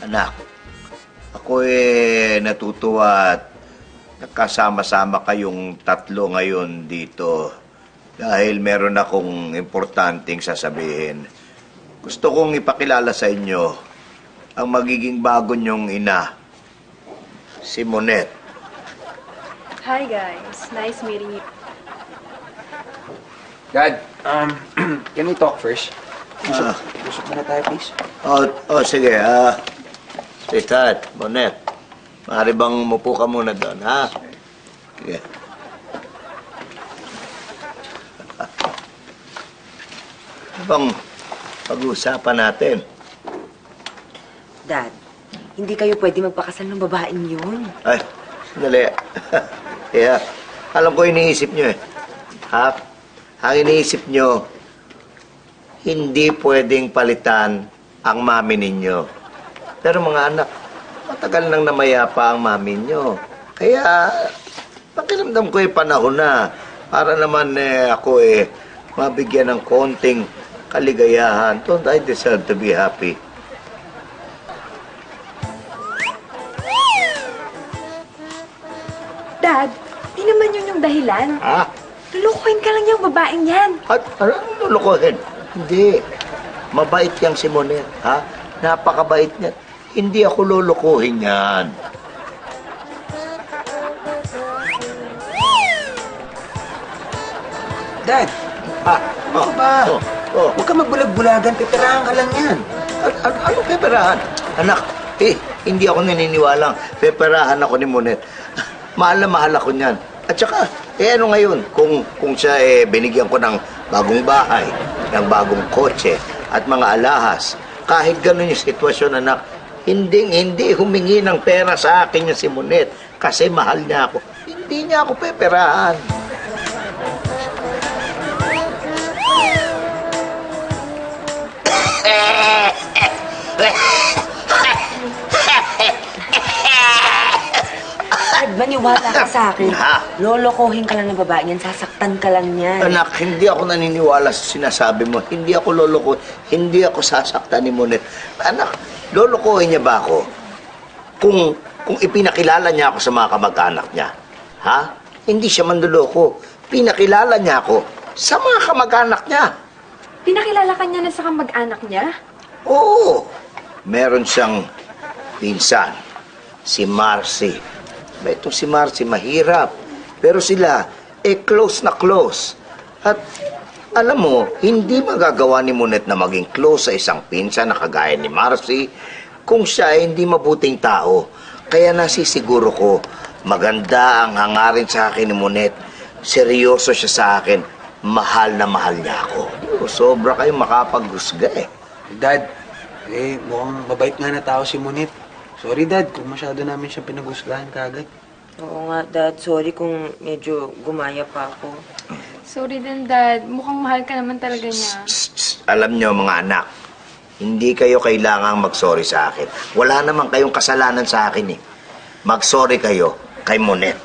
Anak, ako natutuwa at nakasama-sama kayong tatlo ngayon dito dahil meron akong importanteng sasabihin. Gusto kong ipakilala sa inyo ang magiging bago niyong ina, si Monet. Hi guys, nice meeting you. Dad, can we talk first? Usap muna tayo, please. Sige. Sweetheart, Monet, maaari bang mupo ka muna doon, ha? Sige. Ano bang pag-uusapan natin? Dad, hindi kayo pwede magpakasal ng babaeng yun. Ay, sandali. Kaya, alam ko iniisip nyo eh. Ha? Ang iniisip nyo, hindi pwedeng palitan ang mami ninyo. Pero mga anak, matagal nang namayapa ang mami nyo. Kaya, pakiramdam ko panahon na para naman ako mabigyan ng konting kaligayahan. Don't I deserve to be happy? Dad, di naman yun yung dahilan. Ha? Lulukuhin ka lang yung babaeng yan. At ano lulukohin? Hindi. Mabait yang si Monet, ha? Napakabait niya. Hindi ako lulukuhin yan. Dad, Ano ba? Huwag ka magbulag-bulagan, pipirahan ka lang yan. Anong peperahan? Anak, hindi ako naniniwalang peperahan ako ni Monet. Mahal na mahal ako niyan. At saka, ano ngayon? Kung siya binigyan ko ng bagong bahay, ng bagong kotse, at mga alahas, kahit gano'n yung sitwasyon, anak, hindi humingi ng pera sa akin yung si Monet kasi mahal niya ako. Hindi niya ako peperahan. Dad, maniwala ka sa akin. Ha? Lolokohin ka lang ng babaeng yan, sasaktan ka lang yan. Anak, hindi ako naniniwala sa sinasabi mo. Hindi ako loloko. Hindi ako sasaktan ni Monet. Anak, lolokohin niya ba ako? Kung ipinakilala niya ako sa mga kamag-anak niya, ha? Hindi siya manloloko. Pinakilala niya ako sa mga kamag-anak niya. Pinakilala ka niya na sa kamag-anak niya? Oo. Meron siyang pinsan, si Marcy. Itong si Marcy, mahirap. Pero sila, close na close. At alam mo, hindi magagawa ni Monet na maging close sa isang pinsan na kagaya ni Marcy kung siya ay hindi mabuting tao. Kaya nasisiguro ko, maganda ang hangarin sa akin ni Monet. Seryoso siya sa akin. Mahal na mahal niya ako. Sobra kayong makapaghusga eh. Dad, mukhang mabait nga na tao si Monet. Sorry, Dad, kung masyado namin siya pinaghusgahan kagad. Oo nga, Dad. Sorry kung medyo gumaya pa ako. Sorry din, Dad. Mukhang mahal ka naman talaga niya. Alam niyo mga anak, hindi kayo kailangang mag-sorry sa akin. Wala naman kayong kasalanan sa akin eh. Mag-sorry kayo kay Monet.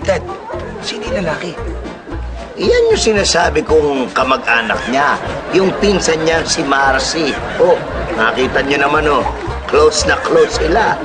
Dad, sino yung lalaki? Iyan yung sinasabi kong kamag-anak niya. Yung pinsan niya, si Marcy. Oh, nakita niyo naman oh. Close na close sila.